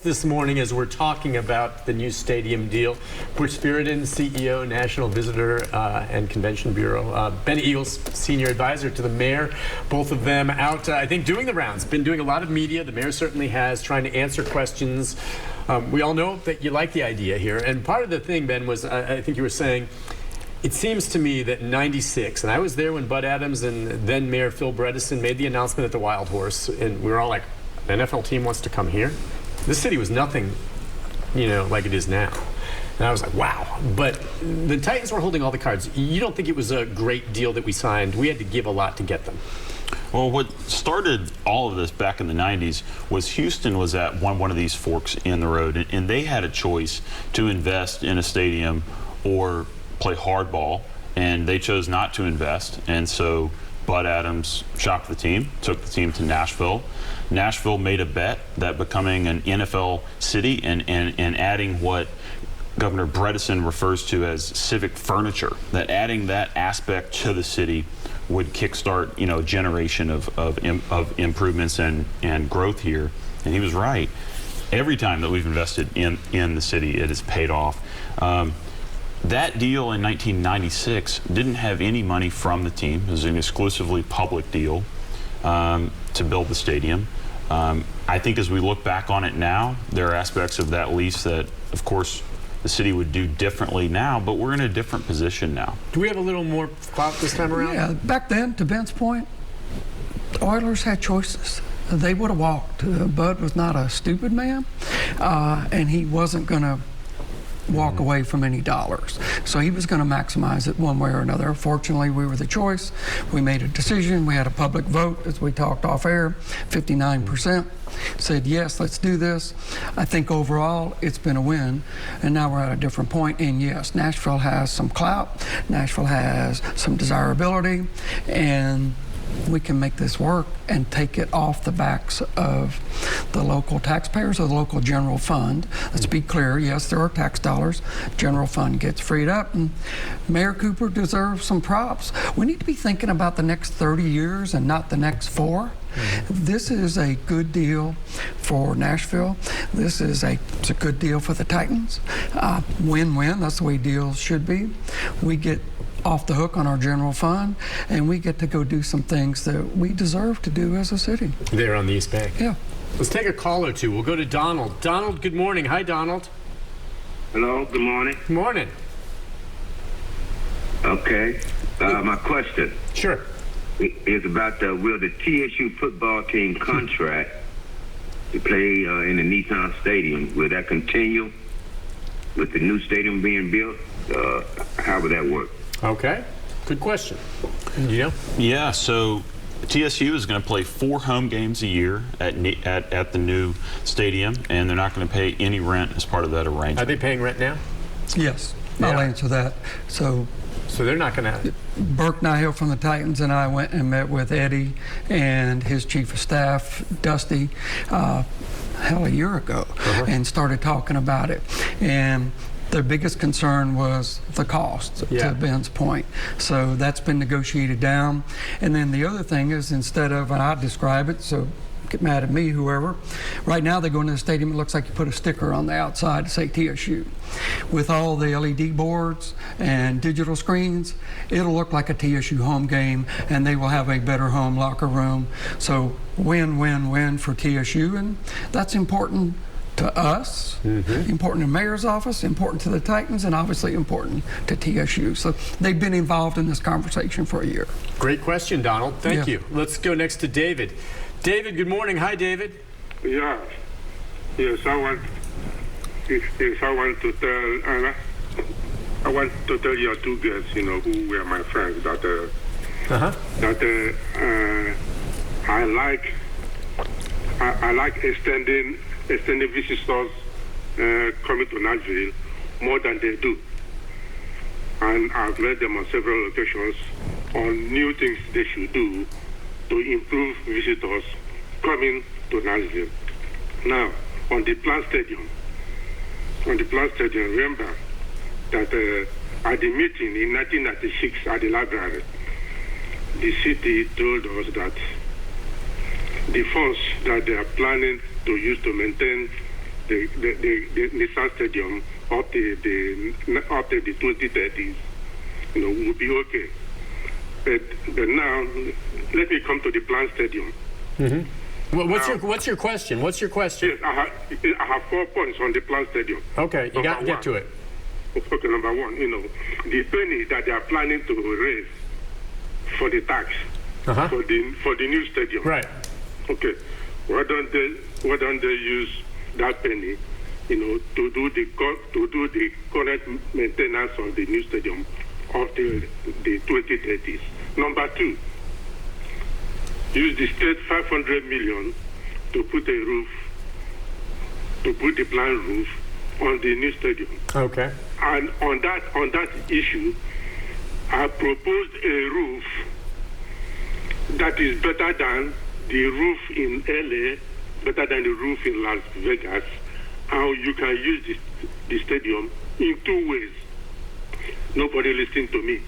This morning, as we're talking about the new stadium deal, Butch Spyridon, CEO, National Visitor and Convention Bureau, Ben Eagles, Senior Advisor to the Mayor, both of them out, I think, doing the rounds. Been doing a lot of media. The Mayor certainly has, trying to answer questions. We all know that you like the idea here. And part of the thing, Ben, was I think you were saying, it seems to me that in '96, and I was there when Bud Adams and then Mayor Phil Bredesen made the announcement at the Wild Horse, and we were all like, an NFL team wants to come here? This city was nothing, like it is now. And I was like, wow. But the Titans were holding all the cards. You don't think it was a great deal that we signed? We had to give a lot to get them. Well, what started all of this back in the 90s was Houston was at one of these forks in the road, and they had a choice to invest in a stadium or play hardball, and they chose not to invest. And so Bud Adams shopped the team, took the team to Nashville. Nashville made a bet that becoming an NFL city and adding what Governor Bredesen refers to as civic furniture, that adding that aspect to the city would kickstart, a generation of improvements and growth here. And he was right. Every time that we've invested in the city, it has paid off. That deal in 1996 didn't have any money from the team. It was an exclusively public deal to build the stadium. I think as we look back on it now, there are aspects of that lease that, of course, the city would do differently now, but we're in a different position now. Do we have a little more clout this time around? Yeah, back then, to Ben's point, the Oilers had choices. They would have walked. Bud was not a stupid man, and he wasn't going to walk away from any dollars. So he was going to maximize it one way or another. Fortunately, we were the choice. We made a decision. We had a public vote, as we talked off air. 59% said, yes, let's do this. I think overall, it's been a win. And now we're at a different point. And yes, Nashville has some clout. Nashville has some desirability. And we can make this work and take it off the backs of the local taxpayers or the local general fund. Let's be clear, yes, there are tax dollars. General fund gets freed up, and Mayor Cooper deserves some props. We need to be thinking about the next 30 years and not the next 4. This is a good deal for Nashville. It's a good deal for the Titans. Win-win, that's the way deals should be. We get off the hook on our general fund, and we get to go do some things that we deserve to do as a city. There on the East Bank. Yeah. Let's take a call or two. We'll go to Donald. Donald, good morning. Hi, Donald. Hello, good morning. Good morning. Okay. My question. Sure. Is about will the TSU football team contract to play in the Nissan Stadium, will that continue with the new stadium being built? How would that work? Okay. Good question. Yeah, so TSU is going to play 4 home games a year at the new stadium, and they're not going to pay any rent as part of that arrangement. Are they paying rent now? Yes, I'll answer that. So they're not going to. Burke Nihill from the Titans and I went and met with Eddie and his chief of staff, Dusty, a year ago, and started talking about it. And their biggest concern was the cost, to Ben's point. So that's been negotiated down. And then the other thing is, instead of, and I describe it, so get mad at me, whoever, right now they go into the stadium, it looks like you put a sticker on the outside to say TSU. With all the LED boards and digital screens, it'll look like a TSU home game, and they will have a better home locker room. So win-win-win for TSU, and that's important to us, important to Mayor's office, important to the Titans, and obviously important to TSU. So they've been involved in this conversation for a year. Great question, Donald. Thank you. Let's go next to David. David, good morning. Hi, David. Yeah. Yes, I want to tell I want to tell your two guests, who were my friends, that I like extending visitors coming to Nashville more than they do. And I've met them on several occasions on new things they should do to improve visitors coming to Nashville. Now, on the plant stadium, remember that at the meeting in 1996 at the library, the city told us that the funds that they are planning to use to maintain the Nissan Stadium up to the 2030s, would be okay. But now, let me come to the planned stadium. Well, what's your question? What's your question? Yes, I have 4 points on the planned stadium. Okay, you got to get to it. Okay, number one, the penny that they are planning to raise for the tax for the new stadium. Right. Okay. Why don't they use that penny, to do the current maintenance of the new stadium up to the 2030s? Number two, use the state 500 million to put the planned roof on the new stadium. Okay. And on that issue, I proposed a roof that is better than the roof in LA, better than the roof in Las Vegas. How you can use the stadium in 2 ways. Nobody listened to me.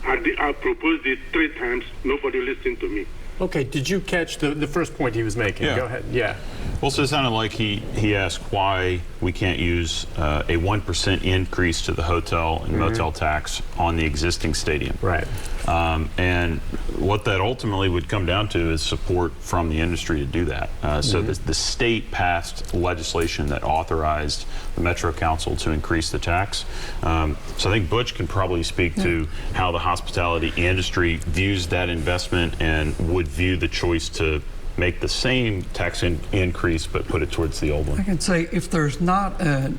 I proposed it 3 times. Nobody listened to me. Okay, did you catch the first point he was making? Yeah. Go ahead. Yeah. Well, so it sounded like he asked why we can't use a 1% increase to the hotel and motel tax on the existing stadium. Right. And what that ultimately would come down to is support from the industry to do that. So the state passed legislation that authorized the Metro Council to increase the tax. So I think Butch can probably speak to how the hospitality industry views that investment and would view the choice to make the same tax increase but put it towards the old one. I can say if there's not an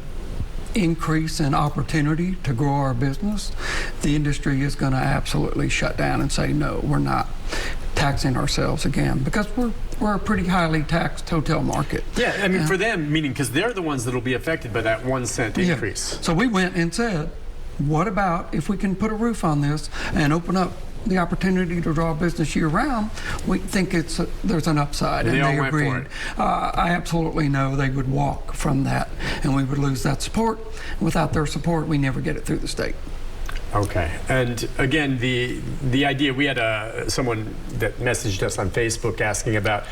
increase in opportunity to grow our business, the industry is going to absolutely shut down and say, no, we're not taxing ourselves again, because we're a pretty highly taxed hotel market. Yeah, I mean, for them, meaning because they're the ones that will be affected by that 1 cent increase. So we went and said, what about if we can put a roof on this and open up the opportunity to draw business year-round? We think there's an upside, and they went for agreed. it. I absolutely know they would walk from that, and we would lose that support. Without their support, we never get it through the state. Okay, and again, the idea, we had someone that messaged us on Facebook asking about,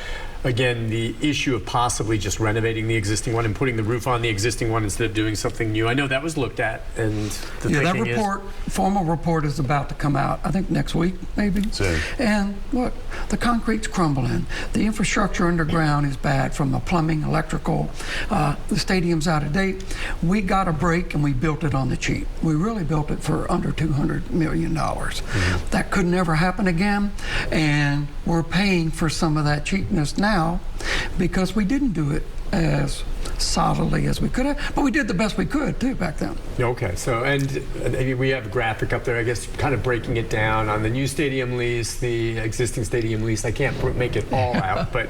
again, the issue of possibly just renovating the existing one and putting the roof on the existing one instead of doing something new. I know that was looked at, and the that thinking report, formal report, is about to come out, I think next week, maybe. Soon. And look, the concrete's crumbling. The infrastructure underground is bad, from the plumbing, electrical. The stadium's out of date. We got a break and we built it on the cheap. We really built it for under $200 million. That could never happen again, and we're paying for some of that cheapness now because we didn't do it as solidly as we could have, but we did the best we could too back then. Okay, so, and we have a graphic up there, I guess, kind of breaking it down on the new stadium lease, the existing stadium lease. I can't make it all out, but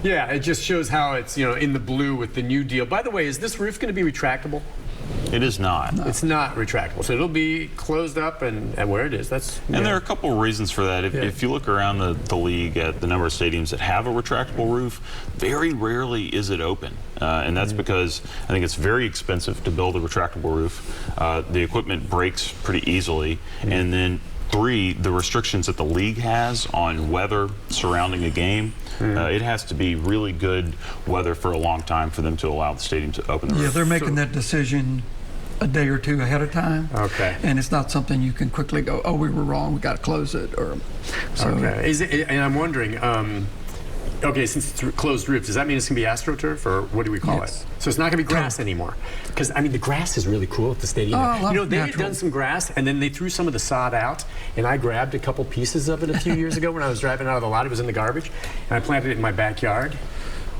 yeah, it just shows how it's, in the blue with the new deal. By the way, is this roof going to be retractable? It is not. No. It's not retractable, so it'll be closed up and where it is. And there are a couple of reasons for that. If you look around the league at the number of stadiums that have a retractable roof, very rarely is it open. And that's because I think it's very expensive to build a retractable roof. The equipment breaks pretty easily. And then 3, the restrictions that the league has on weather surrounding a game. It has to be really good weather for a long time for them to allow the stadium to open the roof. Yeah, they're making that decision a day or 2 ahead of time. Okay. And it's not something you can quickly go, oh, we were wrong, we got to close it. Okay. And I'm wondering, okay, since it's closed roof, does that mean it's going to be AstroTurf, or what do we call it? So it's not going to be grass anymore? Because, I mean, the grass is really cool at the stadium. Oh, I love they natural. had done some grass, and then they threw some of the sod out, and I grabbed a couple pieces of it a few years ago when I was driving out of the lot. It was in the garbage, and I planted it in my backyard.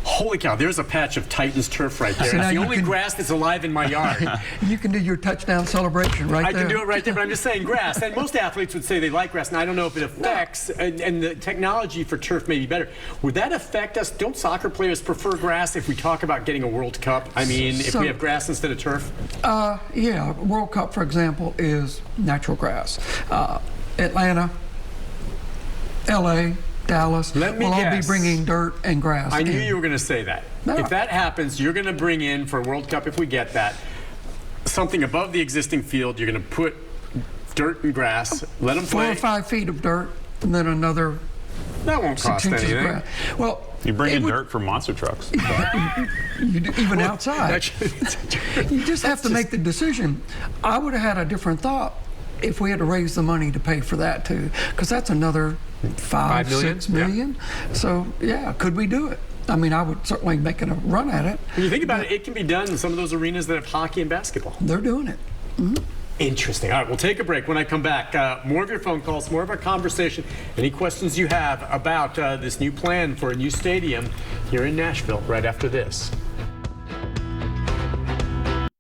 Holy cow, there's a patch of Titans turf right there. So It's now the you only grass that's alive in my yard. You can do your touchdown celebration right there. I can do it right there, but I'm just saying grass. And most athletes would say they like grass, and I don't know if it affects, and the technology for turf may be better. Would that affect us? Don't soccer players prefer grass if we talk about getting a World Cup? I mean, if we have grass instead of turf? Yeah, World Cup, for example, is natural grass. Atlanta, LA, Dallas will all be bringing dirt and grass. I knew you were going to say that. No. If that happens, you're going to bring in, for World Cup, if we get that, something above the existing field. You're going to put dirt and grass, let them play. 4 or 5 feet of dirt, and then another That won't 6 cost inches of anything. grass. Well, You bring It in would- dirt from monster trucks. You do, even outside. You just have to make the decision. I would have had a different thought if we had to raise the money to pay for that too, because that's another $5 million? $6 million. So yeah, could we do it? I mean, I would certainly make a run at it. When you think about it, it can be done in some of those arenas that have hockey and basketball. They're doing it. Interesting. All right, we'll take a break. When I come back, more of your phone calls, more of our conversation. Any questions you have about this new plan for a new stadium here in Nashville right after this.